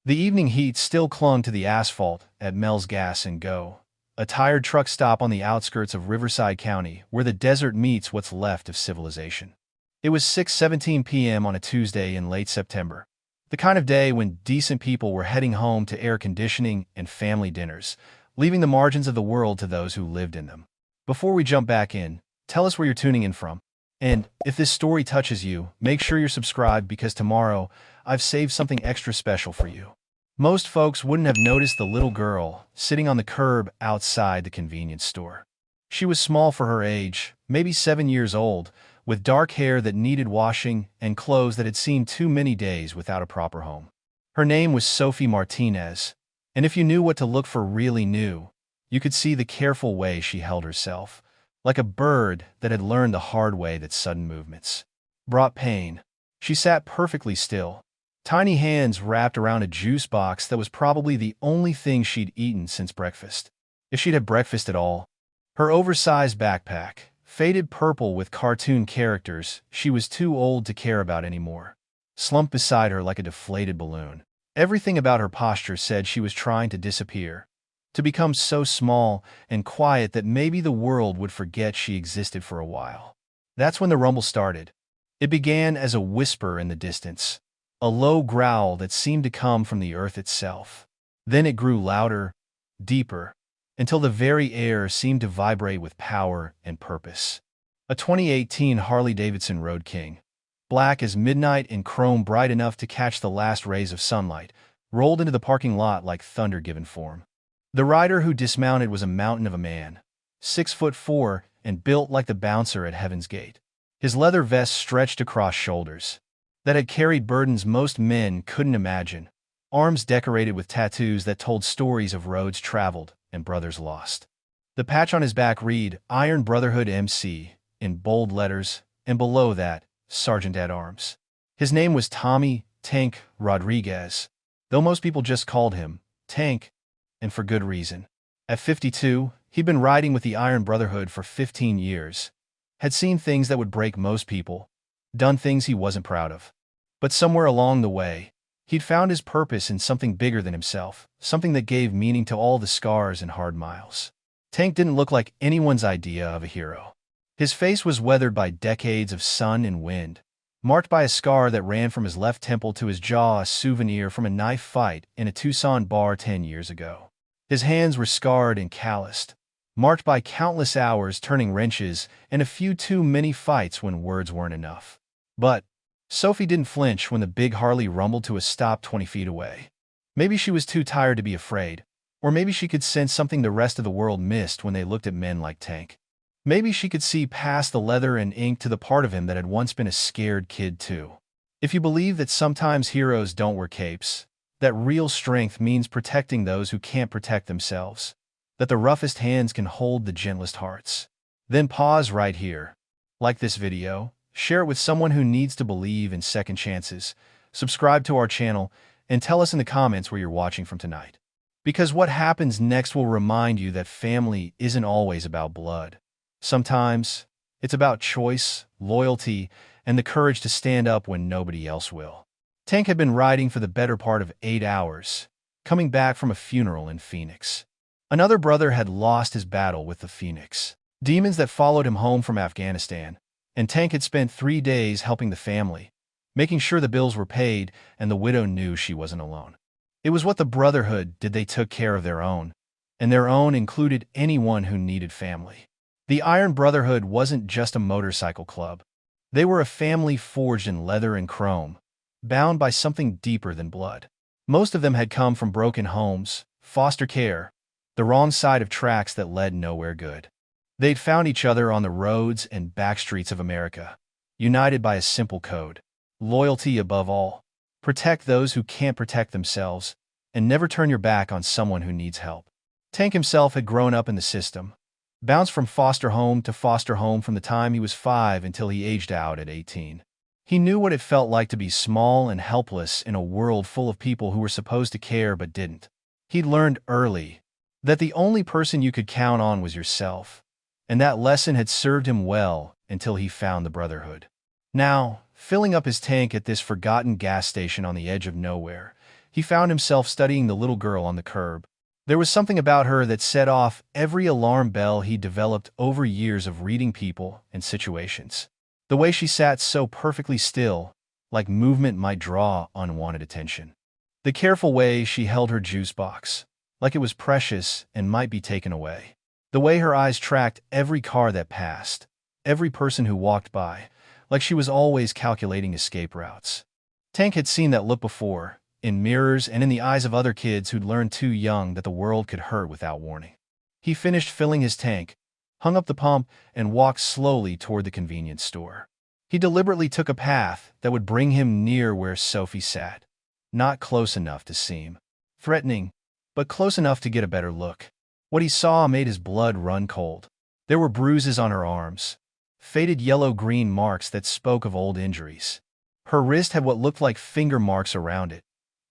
The evening heat still clung to the asphalt at Mel's Gas and Go, a tired truck stop on the outskirts of Riverside County where the desert meets what's left of civilization. It was 6:17 p.m. on a Tuesday in late September, the kind of day when decent people were heading home to air conditioning and family dinners, leaving the margins of the world to those who lived in them. Before we jump back in, tell us where you're tuning in from. And if this story touches you, make sure you're subscribed because tomorrow I've saved something extra special for you. Most folks wouldn't have noticed the little girl sitting on the curb outside the convenience store. She was small for her age, maybe 7 years old, with dark hair that needed washing and clothes that had seen too many days without a proper home. Her name was Sophie Martinez, and if you knew what to look for really knew, you could see the careful way she held herself, like a bird that had learned the hard way that sudden movements brought pain. She sat perfectly still, tiny hands wrapped around a juice box that was probably the only thing she'd eaten since breakfast, if she'd had breakfast at all. Her oversized backpack, faded purple with cartoon characters she was too old to care about anymore, slumped beside her like a deflated balloon. Everything about her posture said she was trying to disappear, to become so small and quiet that maybe the world would forget she existed for a while. That's when the rumble started. It began as a whisper in the distance, a low growl that seemed to come from the earth itself. Then it grew louder, deeper, until the very air seemed to vibrate with power and purpose. A 2018 Harley-Davidson Road King, black as midnight and chrome bright enough to catch the last rays of sunlight, rolled into the parking lot like thunder given form. The rider who dismounted was a mountain of a man, 6'4" and built like the bouncer at Heaven's Gate. His leather vest stretched across shoulders that had carried burdens most men couldn't imagine, arms decorated with tattoos that told stories of roads traveled and brothers lost. The patch on his back read, Iron Brotherhood MC, in bold letters, and below that, Sergeant at Arms. His name was Tommy Tank Rodriguez, though most people just called him Tank, and for good reason. At 52, he'd been riding with the Iron Brotherhood for 15 years, had seen things that would break most people, done things he wasn't proud of. But somewhere along the way, he'd found his purpose in something bigger than himself, something that gave meaning to all the scars and hard miles. Tank didn't look like anyone's idea of a hero. His face was weathered by decades of sun and wind, marked by a scar that ran from his left temple to his jaw, a souvenir from a knife fight in a Tucson bar 10 years ago. His hands were scarred and calloused, marked by countless hours turning wrenches and a few too many fights when words weren't enough. But Sophie didn't flinch when the big Harley rumbled to a stop 20 feet away. Maybe she was too tired to be afraid, or maybe she could sense something the rest of the world missed when they looked at men like Tank. Maybe she could see past the leather and ink to the part of him that had once been a scared kid too. If you believe that sometimes heroes don't wear capes, that real strength means protecting those who can't protect themselves, that the roughest hands can hold the gentlest hearts, then pause right here. Like this video, share it with someone who needs to believe in second chances, subscribe to our channel, and tell us in the comments where you're watching from tonight. Because what happens next will remind you that family isn't always about blood. Sometimes, it's about choice, loyalty, and the courage to stand up when nobody else will. Tank had been riding for the better part of 8 hours, coming back from a funeral in Phoenix. Another brother had lost his battle with the Phoenix demons that followed him home from Afghanistan, and Tank had spent 3 days helping the family, making sure the bills were paid and the widow knew she wasn't alone. It was what the Brotherhood did. They took care of their own, and their own included anyone who needed family. The Iron Brotherhood wasn't just a motorcycle club. They were a family forged in leather and chrome, bound by something deeper than blood. Most of them had come from broken homes, foster care, the wrong side of tracks that led nowhere good. They'd found each other on the roads and backstreets of America, united by a simple code: loyalty above all. Protect those who can't protect themselves, and never turn your back on someone who needs help. Tank himself had grown up in the system, bounced from foster home to foster home from the time he was 5 until he aged out at 18. He knew what it felt like to be small and helpless in a world full of people who were supposed to care but didn't. He'd learned early that the only person you could count on was yourself, and that lesson had served him well until he found the Brotherhood. Now, filling up his tank at this forgotten gas station on the edge of nowhere, He found himself studying the little girl on the curb. There was something about her that set off every alarm bell he developed over years of reading people and situations. The way she sat so perfectly still, like movement might draw unwanted attention. The careful way she held her juice box, like it was precious and might be taken away. The way her eyes tracked every car that passed, every person who walked by, like she was always calculating escape routes. Tank had seen that look before, in mirrors and in the eyes of other kids who'd learned too young that the world could hurt without warning. He finished filling his tank, hung up the pump, and walked slowly toward the convenience store. He deliberately took a path that would bring him near where Sophie sat. Not close enough to seem threatening, but close enough to get a better look. What he saw made his blood run cold. There were bruises on her arms, faded yellow-green marks that spoke of old injuries. Her wrist had what looked like finger marks around it,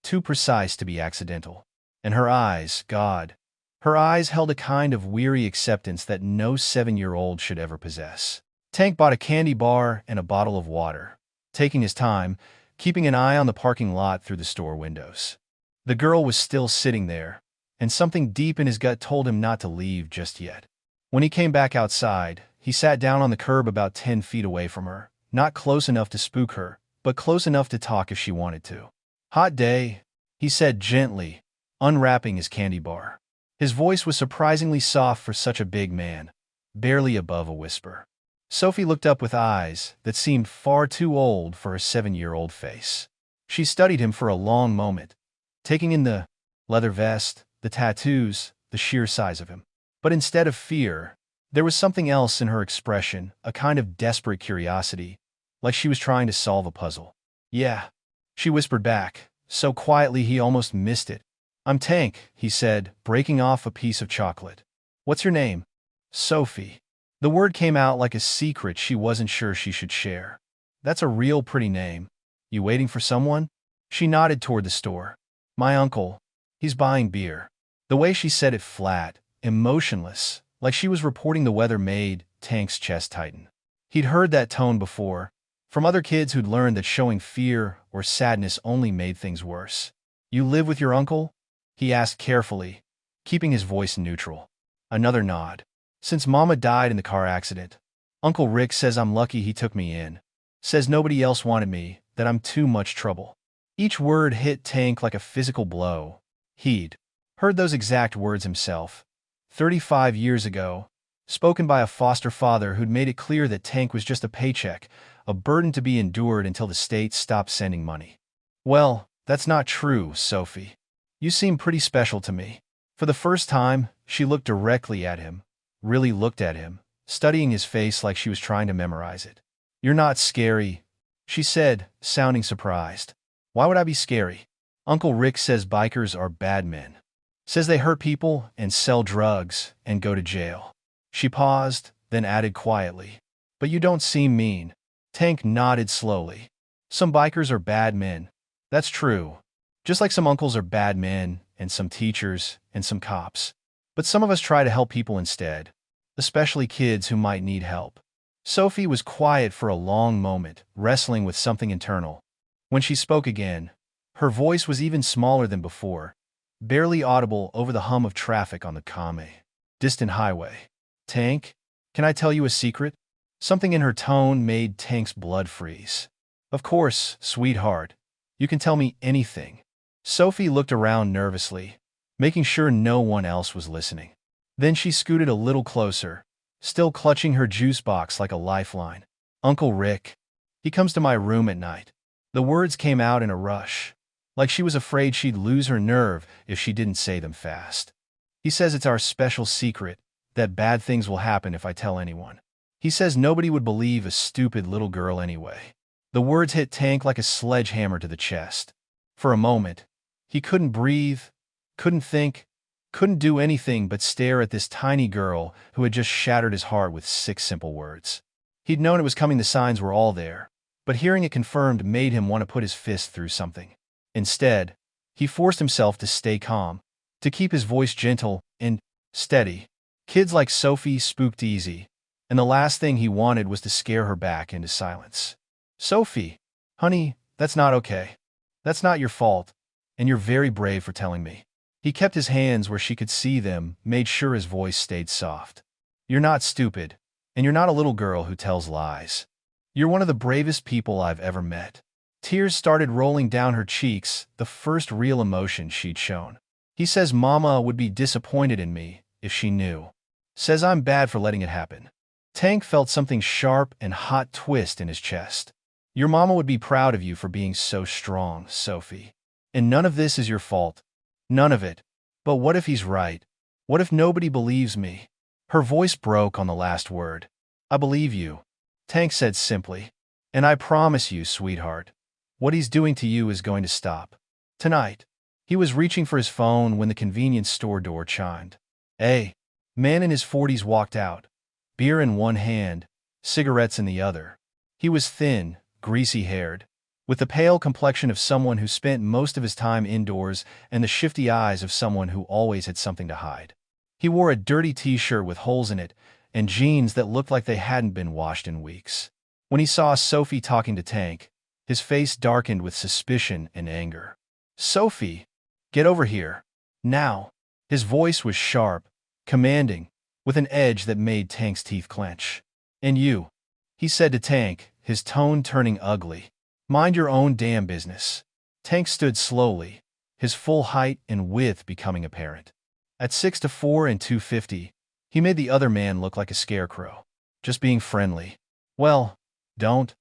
too precise to be accidental. And her eyes, God, her eyes held a kind of weary acceptance that no 7-year-old should ever possess. Tank bought a candy bar and a bottle of water, taking his time, keeping an eye on the parking lot through the store windows. The girl was still sitting there, and something deep in his gut told him not to leave just yet. When he came back outside, he sat down on the curb about 10 feet away from her, not close enough to spook her, but close enough to talk if she wanted to. "Hot day," he said gently, unwrapping his candy bar. His voice was surprisingly soft for such a big man, barely above a whisper. Sophie looked up with eyes that seemed far too old for her 7-year-old face. She studied him for a long moment, taking in the leather vest, the tattoos, the sheer size of him. But instead of fear, there was something else in her expression, a kind of desperate curiosity, like she was trying to solve a puzzle. "Yeah," she whispered back, so quietly he almost missed it. "I'm Tank," he said, breaking off a piece of chocolate. "What's your name?" "Sophie." The word came out like a secret she wasn't sure she should share. "That's a real pretty name. You waiting for someone?" She nodded toward the store. "My uncle. He's buying beer." The way she said it flat, emotionless, like she was reporting the weather made Tank's chest tighten. He'd heard that tone before, from other kids who'd learned that showing fear or sadness only made things worse. "You live with your uncle?" he asked carefully, keeping his voice neutral. Another nod. "Since Mama died in the car accident. Uncle Rick says I'm lucky he took me in. Says nobody else wanted me, that I'm too much trouble." Each word hit Tank like a physical blow. He'd heard those exact words himself, 35 years ago, spoken by a foster father who'd made it clear that Tank was just a paycheck, a burden to be endured until the state stopped sending money. "Well, that's not true, Sophie. You seem pretty special to me." For the first time, she looked directly at him, really looked at him, studying his face like she was trying to memorize it. "You're not scary," she said, sounding surprised. "Why would I be scary?" "Uncle Rick says bikers are bad men. Says they hurt people and sell drugs and go to jail." She paused, then added quietly, "But you don't seem mean." Tank nodded slowly. "Some bikers are bad men. That's true. Just like some uncles are bad men, and some teachers, and some cops. But some of us try to help people instead, especially kids who might need help." Sophie was quiet for a long moment, wrestling with something internal. When she spoke again, her voice was even smaller than before, barely audible over the hum of traffic on the distant highway. "Tank, can I tell you a secret?" Something in her tone made Tank's blood freeze. "Of course, sweetheart. You can tell me anything." Sophie looked around nervously, making sure no one else was listening. Then she scooted a little closer, still clutching her juice box like a lifeline. "Uncle Rick. He comes to my room at night." The words came out in a rush, like she was afraid she'd lose her nerve if she didn't say them fast. "He says it's our special secret, that bad things will happen if I tell anyone. He says nobody would believe a stupid little girl anyway." The words hit Tank like a sledgehammer to the chest. For a moment, he couldn't breathe, couldn't think, couldn't do anything but stare at this tiny girl who had just shattered his heart with 6 simple words. He'd known it was coming, the signs were all there, but hearing it confirmed made him want to put his fist through something. Instead, he forced himself to stay calm, to keep his voice gentle and steady. Kids like Sophie spooked easy, and the last thing he wanted was to scare her back into silence. "Sophie, honey, that's not okay. That's not your fault. and you're very brave for telling me." He kept his hands where she could see them, made sure his voice stayed soft. "You're not stupid, and you're not a little girl who tells lies. You're one of the bravest people I've ever met." Tears started rolling down her cheeks, the first real emotion she'd shown. "He says Mama would be disappointed in me if she knew. Says I'm bad for letting it happen." Tank felt something sharp and hot twist in his chest. "Your mama would be proud of you for being so strong, Sophie. And none of this is your fault. None of it. But what if he's right? What if nobody believes me?" Her voice broke on the last word. "I believe you," Tank said simply. "And I promise you, sweetheart, what he's doing to you is going to stop. Tonight." He was reaching for his phone when the convenience store door chimed. A man in his 40s walked out, beer in one hand, cigarettes in the other. He was thin, greasy-haired, with the pale complexion of someone who spent most of his time indoors and the shifty eyes of someone who always had something to hide. He wore a dirty t-shirt with holes in it and jeans that looked like they hadn't been washed in weeks. When he saw Sophie talking to Tank, his face darkened with suspicion and anger. "Sophie, get over here. Now." His voice was sharp, commanding, with an edge that made Tank's teeth clench. "And you," he said to Tank, his tone turning ugly. "Mind your own damn business." Tank stood slowly, his full height and width becoming apparent. At 6'4" and 250, he made the other man look like a scarecrow. "Just being friendly." "Well, don't."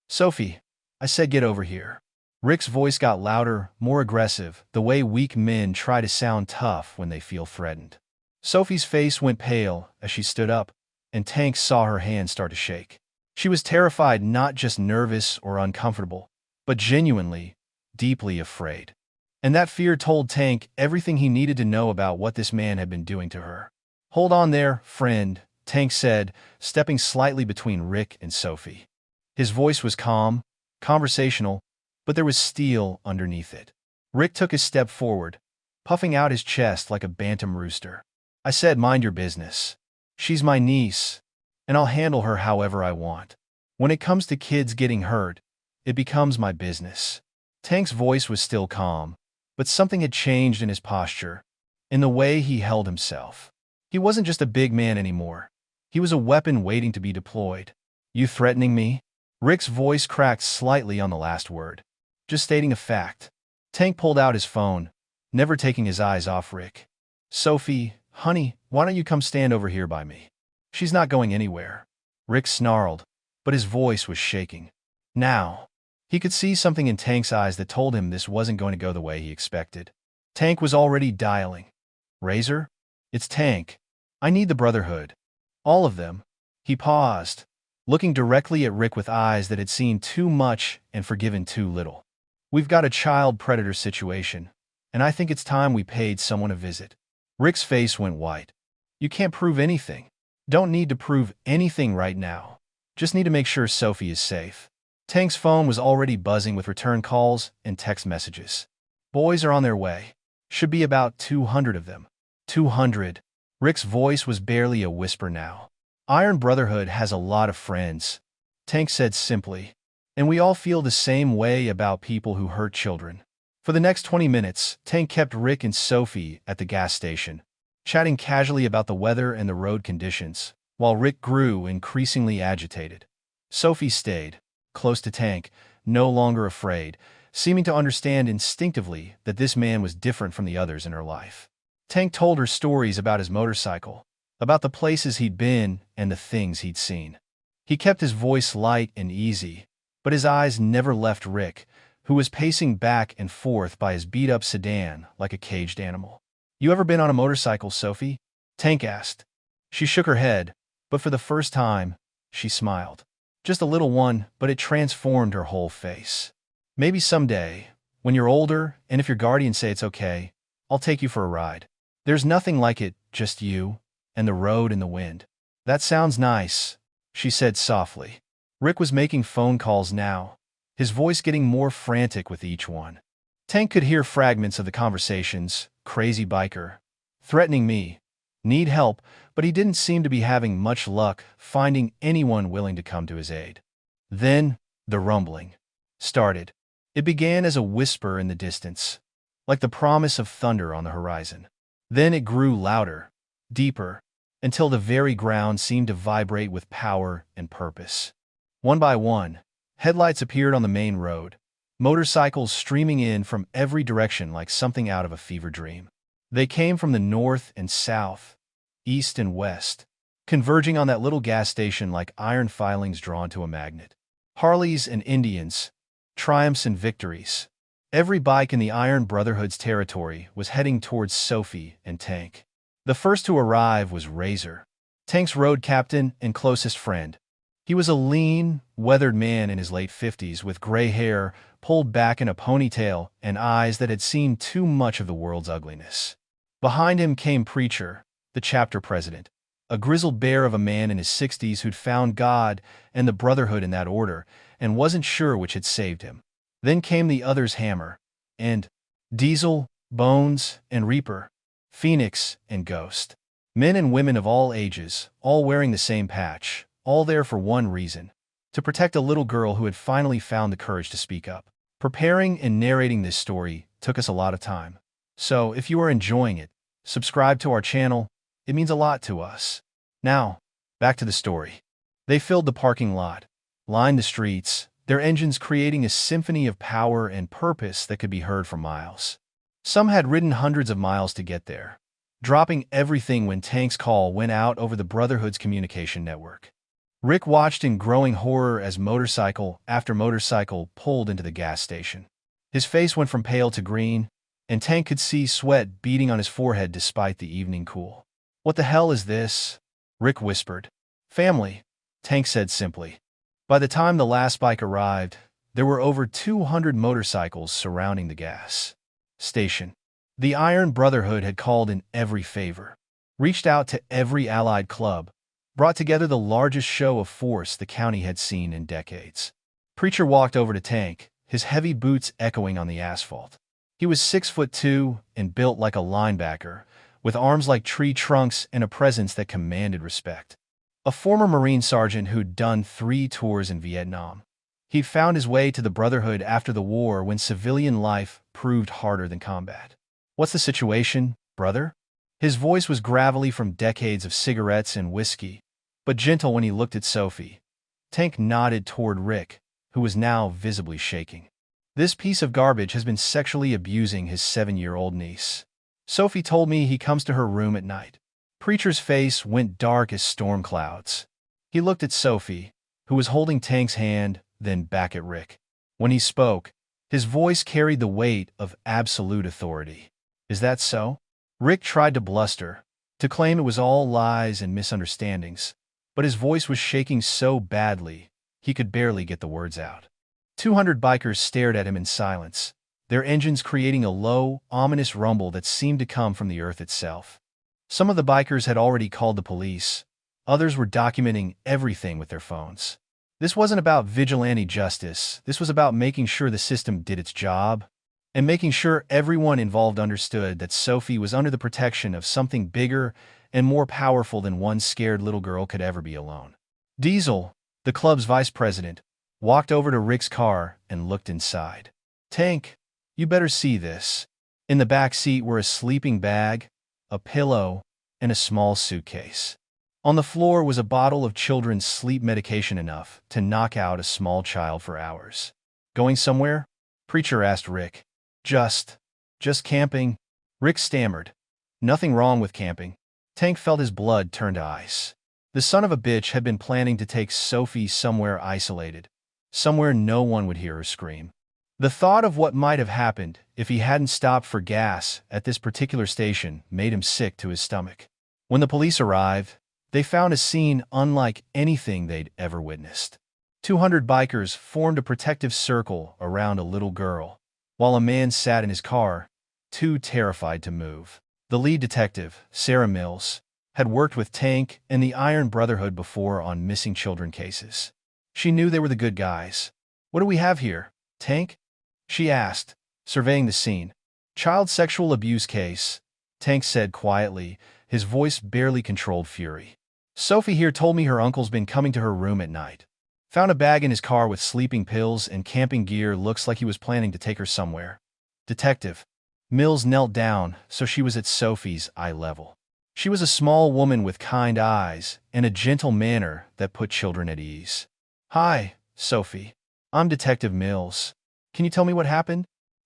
"Sophie, I said get over here." Rick's voice got louder, more aggressive, the way weak men try to sound tough when they feel threatened. Sophie's face went pale as she stood up, and Tank saw her hand start to shake. She was terrified, not just nervous or uncomfortable, but genuinely, deeply afraid. And that fear told Tank everything he needed to know about what this man had been doing to her. "Hold on there, friend," Tank said, stepping slightly between Rick and Sophie. His voice was calm, conversational, but there was steel underneath it. Rick took a step forward, puffing out his chest like a bantam rooster. "I said mind your business. She's my niece, and I'll handle her however I want. When it comes to kids getting hurt, it becomes my business." Tank's voice was still calm, but something had changed in his posture, in the way he held himself. He wasn't just a big man anymore. He was a weapon waiting to be deployed. "You threatening me?" Rick's voice cracked slightly on the last word. "Just stating a fact." Tank pulled out his phone, never taking his eyes off Rick. "Sophie, honey, why don't you come stand over here by me?" "She's not going anywhere." Rick snarled, but his voice was shaking. Now, he could see something in Tank's eyes that told him this wasn't going to go the way he expected. Tank was already dialing. "Razor? It's Tank. I need the Brotherhood. All of them." He paused, looking directly at Rick with eyes that had seen too much and forgiven too little. "We've got a child predator situation, and I think it's time we paid someone a visit." Rick's face went white. "You can't prove anything." "Don't need to prove anything right now. Just need to make sure Sophie is safe." Tank's phone was already buzzing with return calls and text messages. "Boys are on their way. Should be about 200 of them." 200. Rick's voice was barely a whisper now. "Iron Brotherhood has a lot of friends," Tank said simply. "And we all feel the same way about people who hurt children." For the next 20 minutes, Tank kept Rick and Sophie at the gas station, chatting casually about the weather and the road conditions, while Rick grew increasingly agitated. Sophie stayed, close to Tank, no longer afraid, seeming to understand instinctively that this man was different from the others in her life. Tank told her stories about his motorcycle, about the places he'd been and the things he'd seen. He kept his voice light and easy, but his eyes never left Rick, who was pacing back and forth by his beat-up sedan like a caged animal. "You ever been on a motorcycle, Sophie?" Tank asked. She shook her head, but for the first time, she smiled. "Just a little one, but it transformed her whole face. Maybe someday, when you're older and if your guardians say it's okay, I'll take you for a ride. There's nothing like it, just you, and the road and the wind." "That sounds nice," she said softly. Rick was making phone calls now, his voice getting more frantic with each one. Tank could hear fragments of the conversations: "Crazy biker," "Threatening me," "Need help," but he didn't seem to be having much luck finding anyone willing to come to his aid. Then, the rumbling started. It began as a whisper in the distance, like the promise of thunder on the horizon. Then it grew louder, deeper, until the very ground seemed to vibrate with power and purpose. One by one, headlights appeared on the main road, motorcycles streaming in from every direction like something out of a fever dream. They came from the north and south, east and west, converging on that little gas station like iron filings drawn to a magnet. Harleys and Indians, triumphs and victories. Every bike in the Iron Brotherhood's territory was heading towards Sophie and Tank. The first to arrive was Razor, Tank's road captain and closest friend. He was a lean, weathered man in his late 50s with gray hair pulled back in a ponytail and eyes that had seen too much of the world's ugliness. Behind him came Preacher, the chapter president, a grizzled bear of a man in his 60s who'd found God and the Brotherhood in that order and wasn't sure which had saved him. Then came the others Hammer, and Diesel, Bones, and Reaper, Phoenix, and Ghost. Men and women of all ages, all wearing the same patch, all there for one reason: to protect a little girl who had finally found the courage to speak up. Preparing and narrating this story took us a lot of time. So, if you are enjoying it, subscribe to our channel. It means a lot to us. Now, back to the story. They filled the parking lot, lined the streets, their engines creating a symphony of power and purpose that could be heard for miles. Some had ridden hundreds of miles to get there, dropping everything when Tank's call went out over the Brotherhood's communication network. Rick watched in growing horror as motorcycle after motorcycle pulled into the gas station. His face went from pale to green, and Tank could see sweat beading on his forehead despite the evening cool. "What the hell is this?" Rick whispered. "Family," Tank said simply. By the time the last bike arrived, there were over 200 motorcycles surrounding the gas station. The Iron Brotherhood had called in every favor, reached out to every allied club, brought together the largest show of force the county had seen in decades. Preacher walked over to Tank, his heavy boots echoing on the asphalt. He was 6'2" and built like a linebacker, with arms like tree trunks and a presence that commanded respect. A former Marine sergeant who'd done 3 tours in Vietnam. He'd found his way to the Brotherhood after the war when civilian life proved harder than combat. "What's the situation, brother?" His voice was gravelly from decades of cigarettes and whiskey, but gentle when he looked at Sophie. Tank nodded toward Rick, who was now visibly shaking. "This piece of garbage has been sexually abusing his 7-year-old niece. Sophie told me he comes to her room at night." Preacher's face went dark as storm clouds. He looked at Sophie, who was holding Tank's hand, then back at Rick. When he spoke, his voice carried the weight of absolute authority. "Is that so?" Rick tried to bluster, to claim it was all lies and misunderstandings, but his voice was shaking so badly, he could barely get the words out. 200 bikers stared at him in silence, their engines creating a low, ominous rumble that seemed to come from the earth itself. Some of the bikers had already called the police. Others were documenting everything with their phones. This wasn't about vigilante justice. This was about making sure the system did its job, and making sure everyone involved understood that Sophie was under the protection of something bigger and more powerful than one scared little girl could ever be alone. Diesel, the club's vice president, walked over to Rick's car and looked inside. "Tank, you better see this." In the back seat were a sleeping bag, a pillow, and a small suitcase. On the floor was a bottle of children's sleep medication enough to knock out a small child for hours. "Going somewhere?" Preacher asked Rick. Just camping," Rick stammered. "Nothing wrong with camping." Tank felt his blood turn to ice. The son of a bitch had been planning to take Sophie somewhere isolated, somewhere no one would hear her scream. The thought of what might have happened if he hadn't stopped for gas at this particular station made him sick to his stomach. When the police arrived, they found a scene unlike anything they'd ever witnessed. 200 bikers formed a protective circle around a little girl, while a man sat in his car, too terrified to move. The lead detective, Sarah Mills, had worked with Tank and the Iron Brotherhood before on missing children cases. She knew they were the good guys. "What do we have here, Tank?" she asked, surveying the scene. "Child sexual abuse case," Tank said quietly, his voice barely controlled fury. "Sophie here told me her uncle's been coming to her room at night. Found a bag in his car with sleeping pills and camping gear. Looks like he was planning to take her somewhere." "Detective," Mills knelt down, so she was at Sophie's eye level. She was a small woman with kind eyes and a gentle manner that put children at ease. "Hi, Sophie. I'm Detective Mills. Can you tell me what happened?"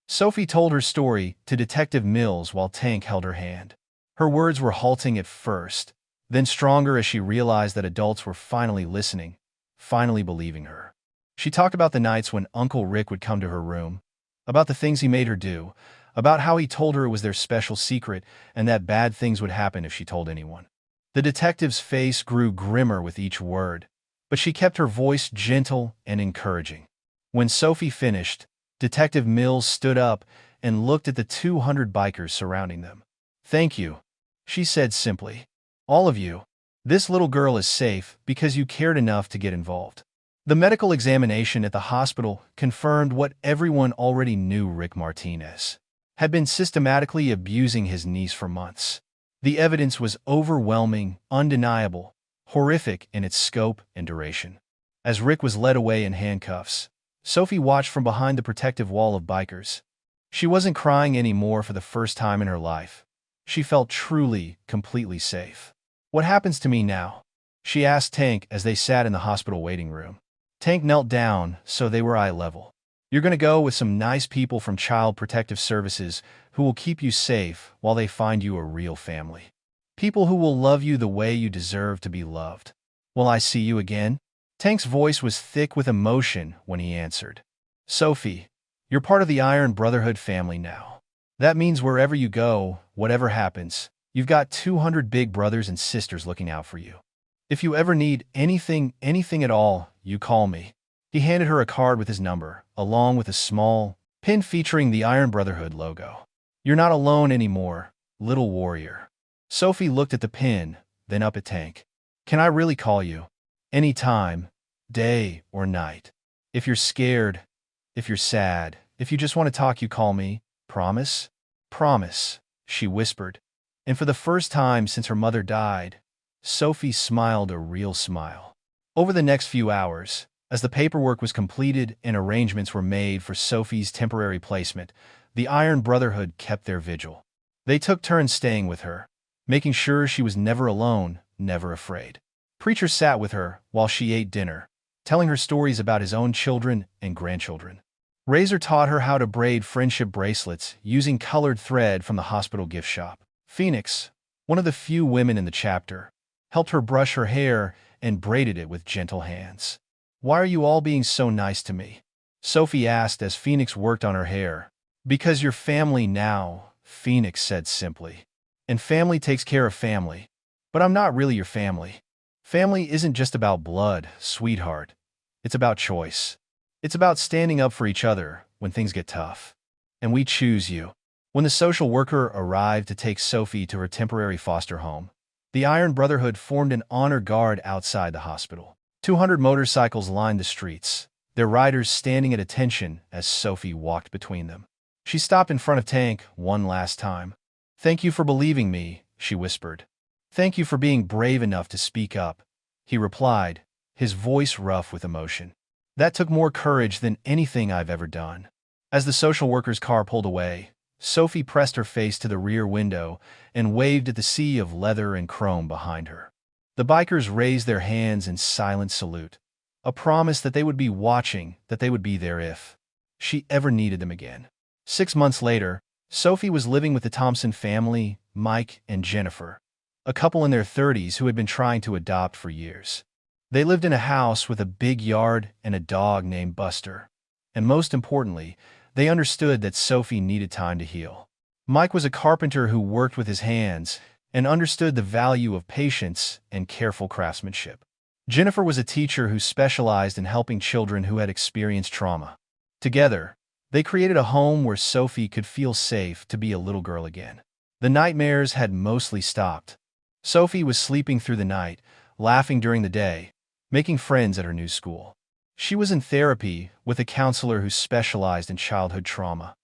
Sophie told her story to Detective Mills while Tank held her hand. Her words were halting at first, then stronger as she realized that adults were finally listening, finally believing her. She talked about the nights when Uncle Rick would come to her room, about the things he made her do, about how he told her it was their special secret and that bad things would happen if she told anyone. The detective's face grew grimmer with each word, but she kept her voice gentle and encouraging. When Sophie finished, Detective Mills stood up and looked at the 200 bikers surrounding them. "Thank you," she said simply. "All of you. This little girl is safe because you cared enough to get involved." The medical examination at the hospital confirmed what everyone already knew: Rick Martinez had been systematically abusing his niece for months. The evidence was overwhelming, undeniable, horrific in its scope and duration. As Rick was led away in handcuffs, Sophie watched from behind the protective wall of bikers. She wasn't crying anymore for the first time in her life. She felt truly, completely safe. "What happens to me now?" she asked Tank as they sat in the hospital waiting room. Tank knelt down, so they were eye level. "You're going to go with some nice people from Child Protective Services who will keep you safe while they find you a real family. People who will love you the way you deserve to be loved. Will I see you again?" Tank's voice was thick with emotion when he answered. "Sophie, you're part of the Iron Brotherhood family now. That means wherever you go, whatever happens, you've got 200 big brothers and sisters looking out for you. If you ever need anything at all, you call me." He handed her a card with his number, along with a small pin featuring the Iron Brotherhood logo. "You're not alone anymore, little warrior." Sophie looked at the pin, then up at Tank. "Can I really call you? Any time, day or night. If you're scared, if you're sad, if you just want to talk, you call me. Promise?" "Promise," she whispered. And for the first time since her mother died, Sophie smiled a real smile. Over the next few hours, as the paperwork was completed and arrangements were made for Sophie's temporary placement, the Iron Brotherhood kept their vigil. They took turns staying with her, making sure she was never alone, never afraid. Preacher sat with her while she ate dinner, telling her stories about his own children and grandchildren. Razor taught her how to braid friendship bracelets using colored thread from the hospital gift shop. Phoenix, one of the few women in the chapter, helped her brush her hair and braided it with gentle hands. "Why are you all being so nice to me?" Sophie asked as Phoenix worked on her hair. "Because you're family now," Phoenix said simply. "And family takes care of family. But I'm not really your family. Family isn't just about blood, sweetheart. It's about choice. It's about standing up for each other when things get tough. And we choose you." When the social worker arrived to take Sophie to her temporary foster home, the Iron Brotherhood formed an honor guard outside the hospital. 200 motorcycles lined the streets, their riders standing at attention as Sophie walked between them. She stopped in front of Tank one last time. "Thank you for believing me," she whispered. "Thank you for being brave enough to speak up," he replied, his voice rough with emotion. "That took more courage than anything I've ever done." As the social worker's car pulled away, Sophie pressed her face to the rear window and waved at the sea of leather and chrome behind her. The bikers raised their hands in silent salute, a promise that they would be watching, that they would be there if she ever needed them again. 6 months later, Sophie was living with the Thompson family, Mike and Jennifer, a couple in their 30s who had been trying to adopt for years. They lived in a house with a big yard and a dog named Buster. And most importantly, they understood that Sophie needed time to heal. Mike was a carpenter who worked with his hands and understood the value of patience and careful craftsmanship. Jennifer was a teacher who specialized in helping children who had experienced trauma. Together, they created a home where Sophie could feel safe to be a little girl again. The nightmares had mostly stopped. Sophie was sleeping through the night, laughing during the day, making friends at her new school. She was in therapy with a counselor who specialized in childhood trauma,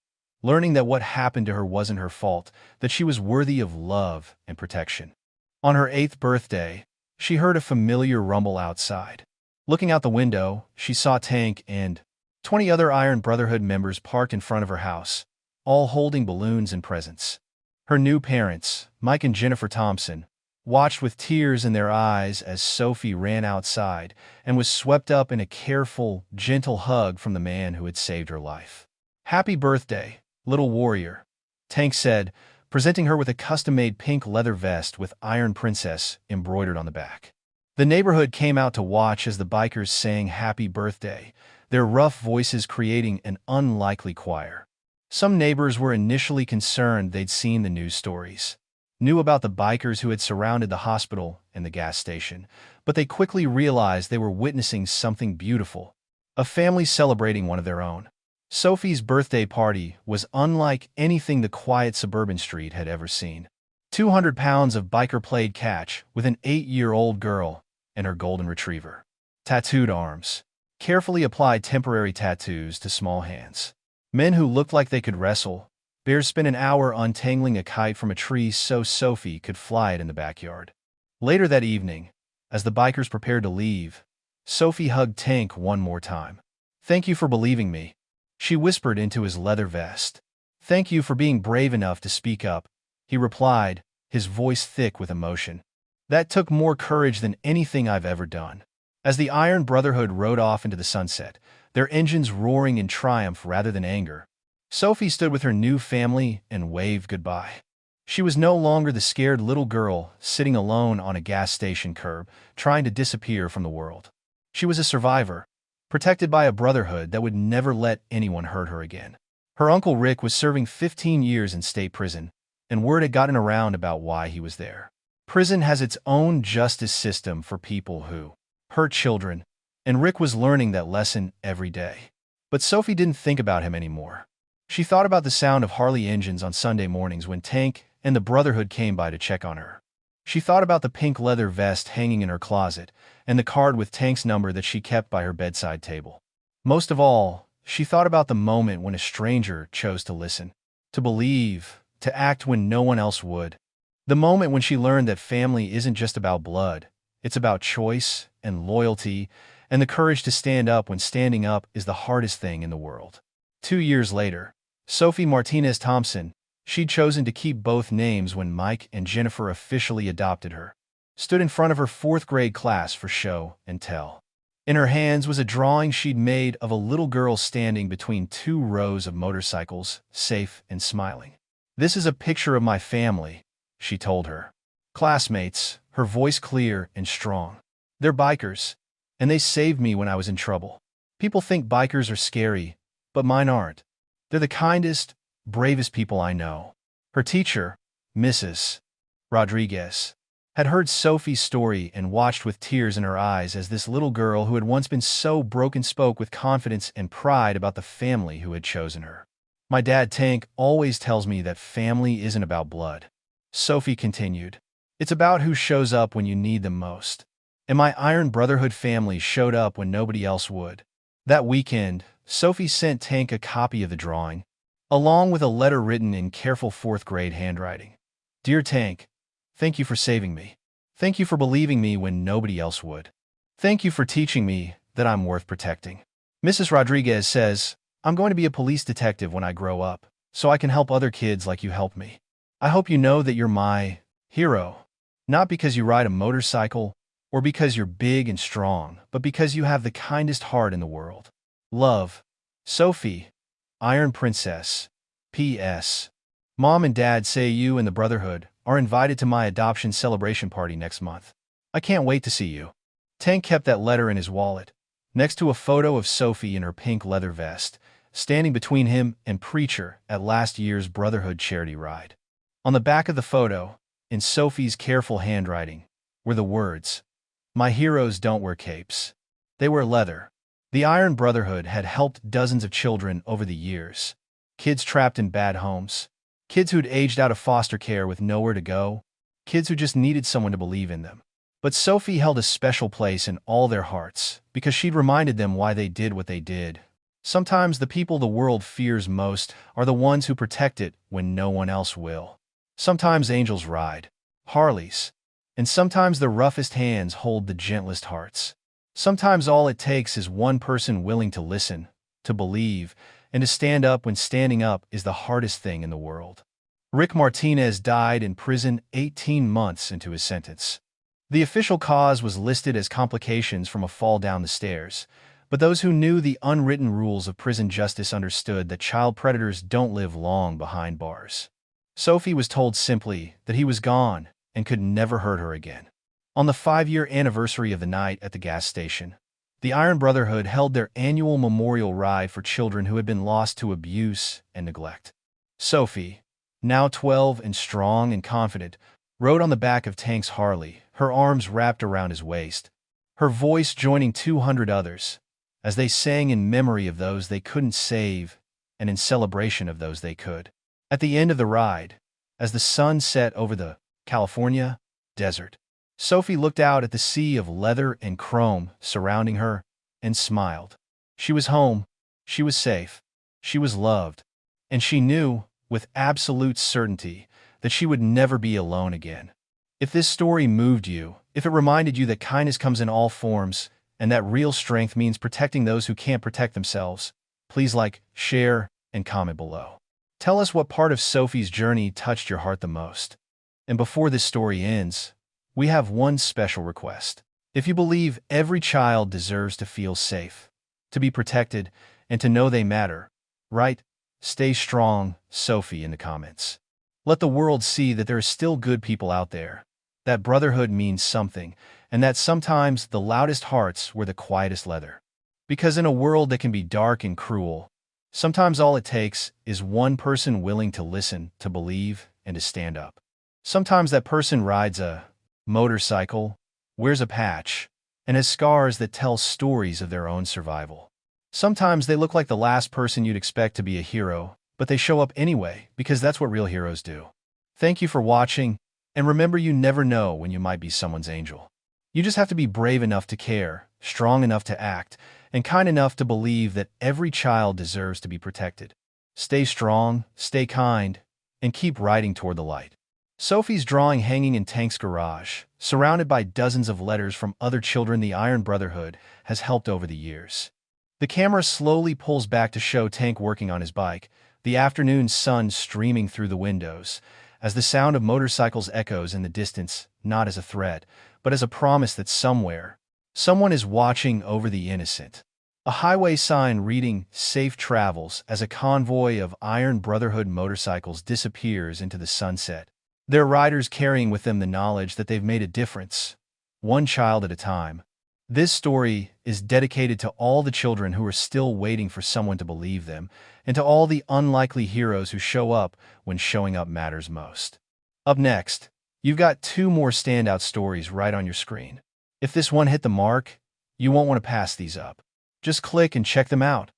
learning that what happened to her wasn't her fault, that she was worthy of love and protection. On her 8th birthday, she heard a familiar rumble outside. Looking out the window, she saw Tank and 20 other Iron Brotherhood members parked in front of her house, all holding balloons and presents. Her new parents, Mike and Jennifer Thompson, watched with tears in their eyes as Sophie ran outside and was swept up in a careful, gentle hug from the man who had saved her life. "Happy birthday, little warrior," Tank said, presenting her with a custom-made pink leather vest with Iron Princess embroidered on the back. The neighborhood came out to watch as the bikers sang happy birthday, their rough voices creating an unlikely choir. Some neighbors were initially concerned they'd seen the news stories, knew about the bikers who had surrounded the hospital and the gas station, but they quickly realized they were witnessing something beautiful, a family celebrating one of their own. Sophie's birthday party was unlike anything the quiet suburban street had ever seen. 200 pounds of biker played catch with an 8-year-old girl and her golden retriever. Tattooed arms. Carefully applied temporary tattoos to small hands. Men who looked like they could wrestle. Bears spent an hour untangling a kite from a tree so Sophie could fly it in the backyard. Later that evening, as the bikers prepared to leave, Sophie hugged Tank one more time. "Thank you for believing me," she whispered into his leather vest. "Thank you for being brave enough to speak up," he replied, his voice thick with emotion. "That took more courage than anything I've ever done." As the Iron Brotherhood rode off into the sunset, their engines roaring in triumph rather than anger, Sophie stood with her new family and waved goodbye. She was no longer the scared little girl sitting alone on a gas station curb, trying to disappear from the world. She was a survivor, protected by a brotherhood that would never let anyone hurt her again. Her uncle Rick was serving 15 years in state prison, and word had gotten around about why he was there. Prison has its own justice system for people who hurt children, and Rick was learning that lesson every day. But Sophie didn't think about him anymore. She thought about the sound of Harley engines on Sunday mornings when Tank and the Brotherhood came by to check on her. She thought about the pink leather vest hanging in her closet and the card with Tank's number that she kept by her bedside table. Most of all, she thought about the moment when a stranger chose to listen, to believe, to act when no one else would. The moment when she learned that family isn't just about blood, it's about choice and loyalty and the courage to stand up when standing up is the hardest thing in the world. 2 years later, Sophie Martinez Thompson, she'd chosen to keep both names when Mike and Jennifer officially adopted her, stood in front of her 4th grade class for show and tell. In her hands was a drawing she'd made of a little girl standing between 2 rows of motorcycles, safe and smiling. "This is a picture of my family," she told her classmates, her voice clear and strong. "They're bikers, and they saved me when I was in trouble. People think bikers are scary, but mine aren't. They're the kindest, bravest people I know." Her teacher, Mrs. Rodriguez, had heard Sophie's story and watched with tears in her eyes as this little girl who had once been so broken spoke with confidence and pride about the family who had chosen her. "My dad, Tank, always tells me that family isn't about blood," Sophie continued. "It's about who shows up when you need them most. And my Iron Brotherhood family showed up when nobody else would." That weekend, Sophie sent Tank a copy of the drawing, along with a letter written in careful 4th grade handwriting. "Dear Tank, thank you for saving me. Thank you for believing me when nobody else would. Thank you for teaching me that I'm worth protecting. Mrs. Rodriguez says, I'm going to be a police detective when I grow up, so I can help other kids like you helped me. I hope you know that you're my hero, not because you ride a motorcycle or because you're big and strong, but because you have the kindest heart in the world. Love, Sophie, Iron Princess. P.S. Mom and Dad say you and the Brotherhood are invited to my adoption celebration party next month. I can't wait to see you." Tank kept that letter in his wallet, next to a photo of Sophie in her pink leather vest, standing between him and Preacher at last year's Brotherhood charity ride. On the back of the photo, in Sophie's careful handwriting, were the words, "My heroes don't wear capes. They wear leather." The Iron Brotherhood had helped dozens of children over the years. Kids trapped in bad homes. Kids who'd aged out of foster care with nowhere to go. Kids who just needed someone to believe in them. But Sophie held a special place in all their hearts because she'd reminded them why they did what they did. Sometimes the people the world fears most are the ones who protect it when no one else will. Sometimes angels ride Harleys, and sometimes the roughest hands hold the gentlest hearts. Sometimes all it takes is one person willing to listen, to believe, and to stand up when standing up is the hardest thing in the world. Rick Martinez died in prison 18 months into his sentence. The official cause was listed as complications from a fall down the stairs, but those who knew the unwritten rules of prison justice understood that child predators don't live long behind bars. Sophie was told simply that he was gone and could never hurt her again. On the 5-year anniversary of the night at the gas station, the Iron Brotherhood held their annual memorial ride for children who had been lost to abuse and neglect. Sophie, now 12 and strong and confident, rode on the back of Tank's Harley, her arms wrapped around his waist, her voice joining 200 others, as they sang in memory of those they couldn't save and in celebration of those they could. At the end of the ride, as the sun set over the California desert, Sophie looked out at the sea of leather and chrome surrounding her and smiled. She was home, she was safe, she was loved, and she knew, with absolute certainty, that she would never be alone again. If this story moved you, if it reminded you that kindness comes in all forms, and that real strength means protecting those who can't protect themselves, please like, share, and comment below. Tell us what part of Sophie's journey touched your heart the most. And before this story ends, we have one special request. If you believe every child deserves to feel safe, to be protected, and to know they matter, write, "Stay strong, Sophie," in the comments. Let the world see that there are still good people out there, that brotherhood means something, and that sometimes the loudest hearts wear the quietest leather. Because in a world that can be dark and cruel, sometimes all it takes is one person willing to listen, to believe, and to stand up. Sometimes that person rides a motorcycle, wears a patch, and has scars that tell stories of their own survival. Sometimes they look like the last person you'd expect to be a hero, but they show up anyway, because that's what real heroes do. Thank you for watching, and remember, you never know when you might be someone's angel. You just have to be brave enough to care, strong enough to act, and kind enough to believe that every child deserves to be protected. Stay strong, stay kind, and keep riding toward the light. Sophie's drawing hanging in Tank's garage, surrounded by dozens of letters from other children the Iron Brotherhood has helped over the years. The camera slowly pulls back to show Tank working on his bike, the afternoon sun streaming through the windows, as the sound of motorcycles echoes in the distance, not as a threat, but as a promise that somewhere, someone is watching over the innocent. A highway sign reading "Safe Travels" as a convoy of Iron Brotherhood motorcycles disappears into the sunset, their riders carrying with them the knowledge that they've made a difference, one child at a time. This story is dedicated to all the children who are still waiting for someone to believe them, and to all the unlikely heroes who show up when showing up matters most. Up next, you've got 2 more standout stories right on your screen. If this one hit the mark, you won't want to pass these up. Just click and check them out.